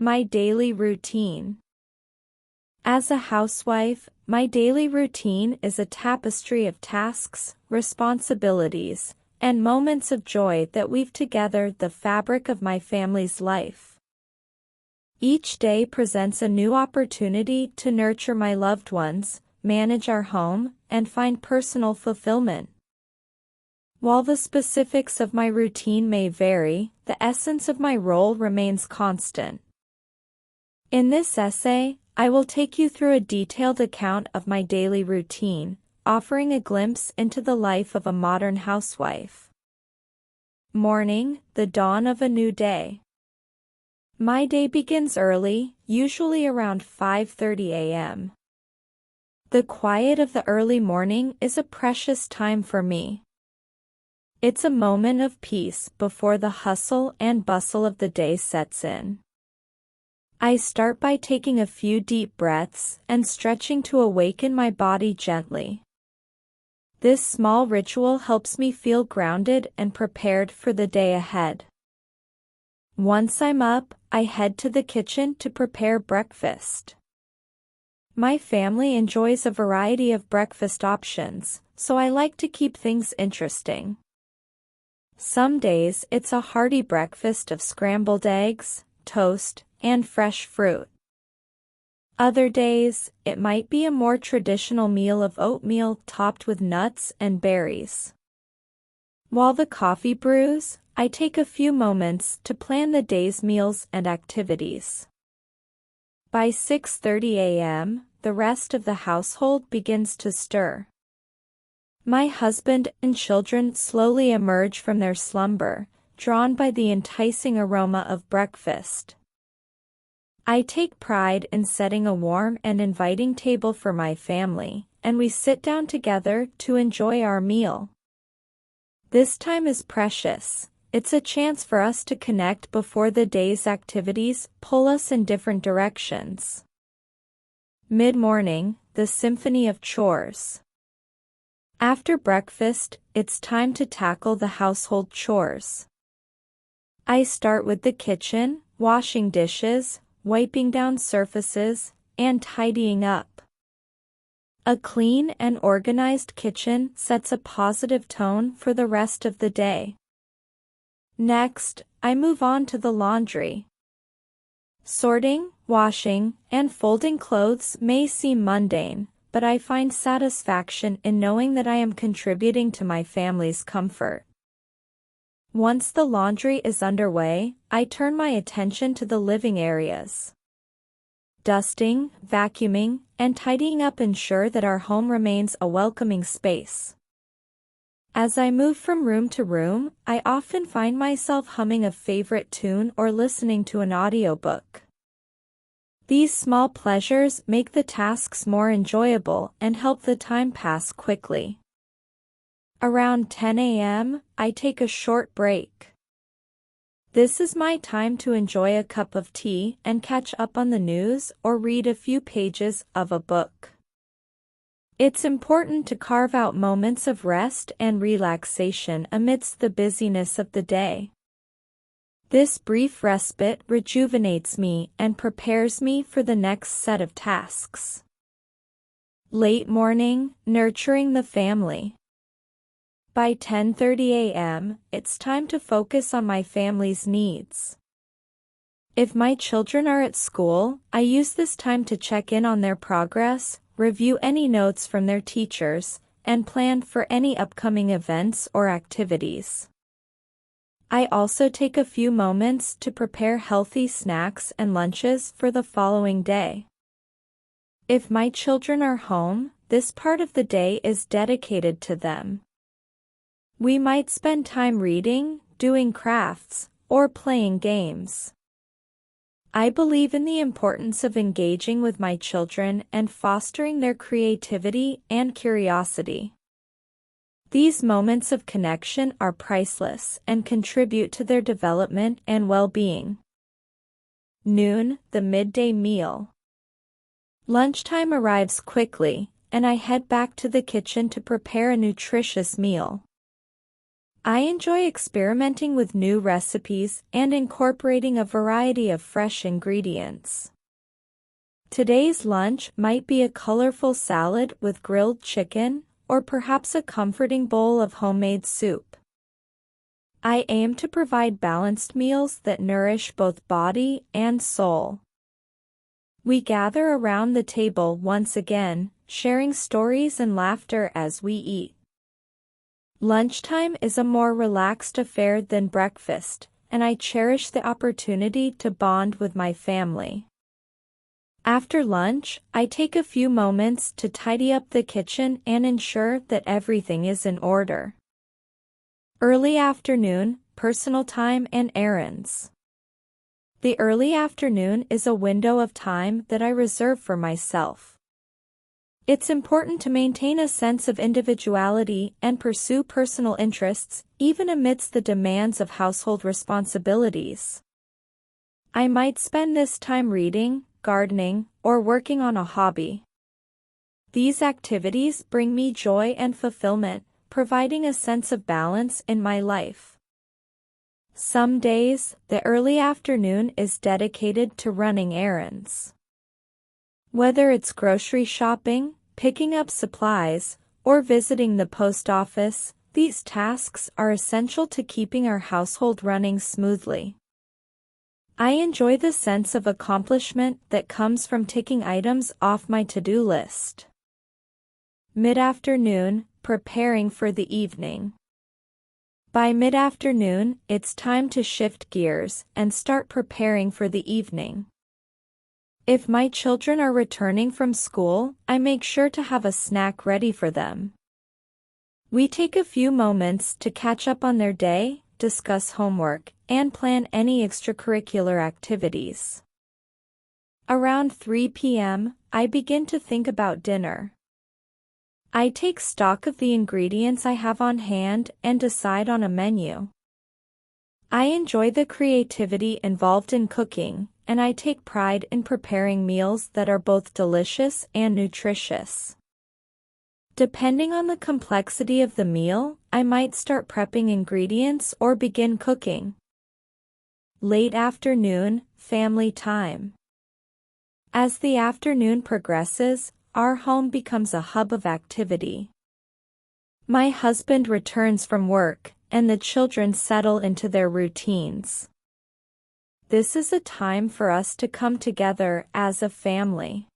My daily routine. As a housewife, my daily routine is a tapestry of tasks, responsibilities, and moments of joy that weave together the fabric of my family's life. Each day presents a new opportunity to nurture my loved ones, manage our home, and find personal fulfillment. While the specifics of my routine may vary, the essence of my role remains constant. In this essay, I will take you through a detailed account of my daily routine, offering a glimpse into the life of a modern housewife. Morning, the dawn of a new day. My day begins early, usually around 5:30 a.m. The quiet of the early morning is a precious time for me. It's a moment of peace before the hustle and bustle of the day sets in. I start by taking a few deep breaths and stretching to awaken my body gently. This small ritual helps me feel grounded and prepared for the day ahead. Once I'm up, I head to the kitchen to prepare breakfast. My family enjoys a variety of breakfast options, so I like to keep things interesting. Some days it's a hearty breakfast of scrambled eggs, toast, and fresh fruit. Other days, it might be a more traditional meal of oatmeal topped with nuts and berries. While the coffee brews, I take a few moments to plan the day's meals and activities. By 6:30 a.m., the rest of the household begins to stir. My husband and children slowly emerge from their slumber, drawn by the enticing aroma of breakfast. I take pride in setting a warm and inviting table for my family, and we sit down together to enjoy our meal. This time is precious. It's a chance for us to connect before the day's activities pull us in different directions. Mid-morning, the symphony of chores. After breakfast, it's time to tackle the household chores. I start with the kitchen, washing dishes, wiping down surfaces, and tidying up. A clean and organized kitchen sets a positive tone for the rest of the day. Next, I move on to the laundry. Sorting, washing, and folding clothes may seem mundane, but I find satisfaction in knowing that I am contributing to my family's comfort. Once the laundry is underway, I turn my attention to the living areas. Dusting, vacuuming, and tidying up ensure that our home remains a welcoming space. As I move from room to room, I often find myself humming a favorite tune or listening to an audiobook. These small pleasures make the tasks more enjoyable and help the time pass quickly. Around 10 a.m., I take a short break. This is my time to enjoy a cup of tea and catch up on the news or read a few pages of a book. It's important to carve out moments of rest and relaxation amidst the busyness of the day. This brief respite rejuvenates me and prepares me for the next set of tasks. Late morning, nurturing the family. By 10:30 a.m., it's time to focus on my family's needs. If my children are at school, I use this time to check in on their progress, review any notes from their teachers, and plan for any upcoming events or activities. I also take a few moments to prepare healthy snacks and lunches for the following day. If my children are home, this part of the day is dedicated to them. We might spend time reading, doing crafts, or playing games. I believe in the importance of engaging with my children and fostering their creativity and curiosity. These moments of connection are priceless and contribute to their development and well-being. Noon, the midday meal. Lunchtime arrives quickly, and I head back to the kitchen to prepare a nutritious meal. I enjoy experimenting with new recipes and incorporating a variety of fresh ingredients. Today's lunch might be a colorful salad with grilled chicken, or perhaps a comforting bowl of homemade soup. I aim to provide balanced meals that nourish both body and soul. We gather around the table once again, sharing stories and laughter as we eat. Lunchtime is a more relaxed affair than breakfast, and I cherish the opportunity to bond with my family. After lunch, I take a few moments to tidy up the kitchen and ensure that everything is in order. Early afternoon, personal time and errands. The early afternoon is a window of time that I reserve for myself. It's important to maintain a sense of individuality and pursue personal interests, even amidst the demands of household responsibilities. I might spend this time reading, gardening, or working on a hobby. These activities bring me joy and fulfillment, providing a sense of balance in my life. Some days, the early afternoon is dedicated to running errands. Whether it's grocery shopping, picking up supplies, or visiting the post office, these tasks are essential to keeping our household running smoothly. I enjoy the sense of accomplishment that comes from ticking items off my to-do list. Mid-afternoon, preparing for the evening. By mid-afternoon, it's time to shift gears and start preparing for the evening. If my children are returning from school, I make sure to have a snack ready for them. We take a few moments to catch up on their day, discuss homework, and plan any extracurricular activities. Around 3 p.m., I begin to think about dinner. I take stock of the ingredients I have on hand and decide on a menu. I enjoy the creativity involved in cooking, and I take pride in preparing meals that are both delicious and nutritious. Depending on the complexity of the meal, I might start prepping ingredients or begin cooking. Late afternoon, family time. As the afternoon progresses, our home becomes a hub of activity. My husband returns from work, and the children settle into their routines. This is a time for us to come together as a family.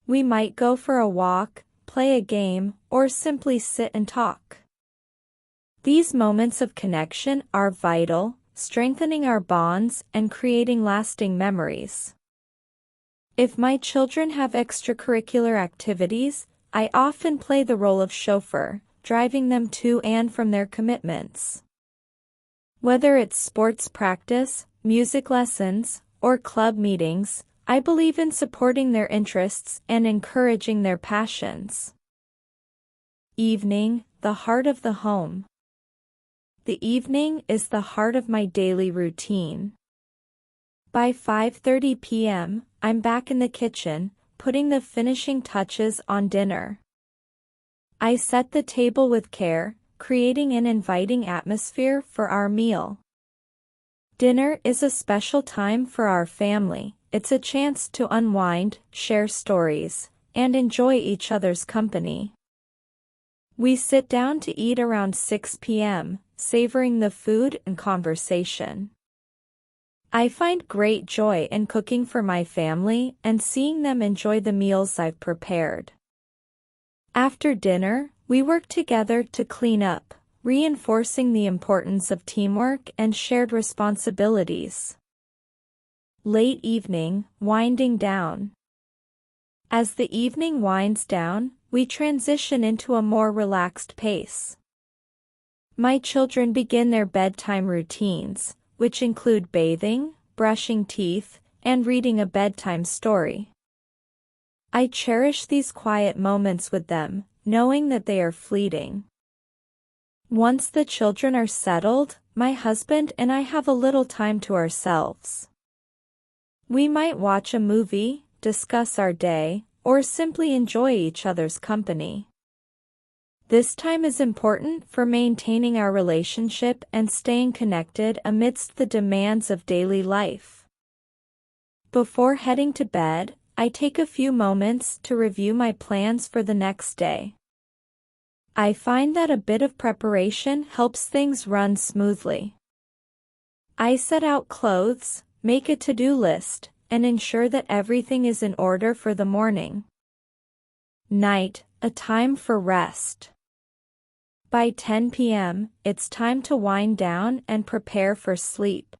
We might go for a walk, play a game, or simply sit and talk. These moments of connection are vital, strengthening our bonds and creating lasting memories. If my children have extracurricular activities, I often play the role of chauffeur, driving them to and from their commitments. Whether it's sports practice, music lessons, or club meetings, I believe in supporting their interests and encouraging their passions. Evening, the heart of the home. The evening is the heart of my daily routine. By 5:30 p.m., I'm back in the kitchen, putting the finishing touches on dinner. I set the table with care, creating an inviting atmosphere for our meal. Dinner is a special time for our family. It's a chance to unwind, share stories, and enjoy each other's company. We sit down to eat around 6 p.m., savoring the food and conversation. I find great joy in cooking for my family and seeing them enjoy the meals I've prepared. After dinner, we work together to clean up, reinforcing the importance of teamwork and shared responsibilities. Late evening, winding down. As the evening winds down, we transition into a more relaxed pace. My children begin their bedtime routines, which include bathing, brushing teeth, and reading a bedtime story. I cherish these quiet moments with them, knowing that they are fleeting. Once the children are settled, my husband and I have a little time to ourselves. We might watch a movie, discuss our day, or simply enjoy each other's company. This time is important for maintaining our relationship and staying connected amidst the demands of daily life. Before heading to bed, I take a few moments to review my plans for the next day. I find that a bit of preparation helps things run smoothly. I set out clothes, make a to-do list, and ensure that everything is in order for the morning. Night, a time for rest. By 10 p.m., it's time to wind down and prepare for sleep.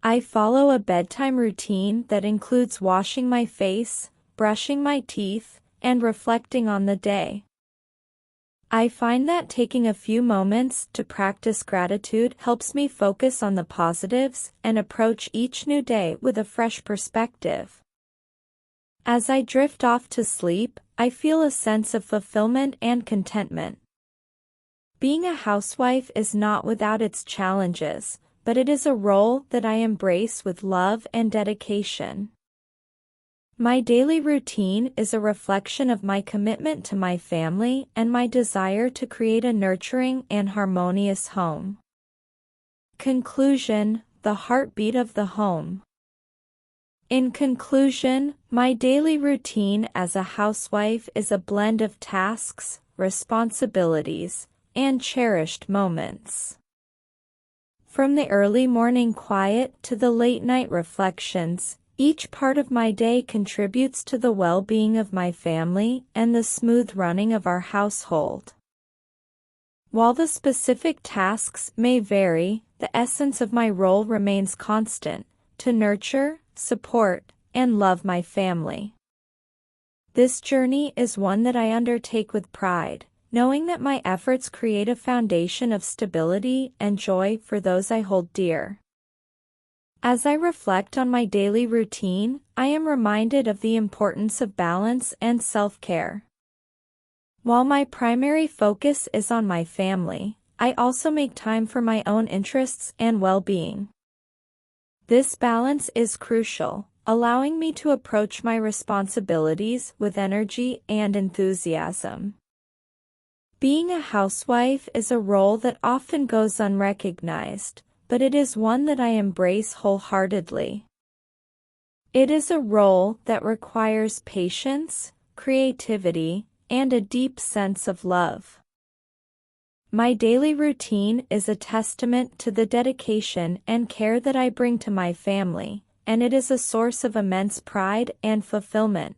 I follow a bedtime routine that includes washing my face, brushing my teeth, and reflecting on the day. I find that taking a few moments to practice gratitude helps me focus on the positives and approach each new day with a fresh perspective. As I drift off to sleep, I feel a sense of fulfillment and contentment. Being a housewife is not without its challenges, but it is a role that I embrace with love and dedication. My daily routine is a reflection of my commitment to my family and my desire to create a nurturing and harmonious home. Conclusion: the heartbeat of the home. In conclusion, my daily routine as a housewife is a blend of tasks, responsibilities, and cherished moments. From the early morning quiet to the late-night reflections, each part of my day contributes to the well-being of my family and the smooth running of our household. While the specific tasks may vary, the essence of my role remains constant: to nurture, support, and love my family. This journey is one that I undertake with pride, knowing that my efforts create a foundation of stability and joy for those I hold dear. As I reflect on my daily routine, I am reminded of the importance of balance and self-care. While my primary focus is on my family, I also make time for my own interests and well-being. This balance is crucial, allowing me to approach my responsibilities with energy and enthusiasm. Being a housewife is a role that often goes unrecognized, but it is one that I embrace wholeheartedly. It is a role that requires patience, creativity, and a deep sense of love. My daily routine is a testament to the dedication and care that I bring to my family, and it is a source of immense pride and fulfillment.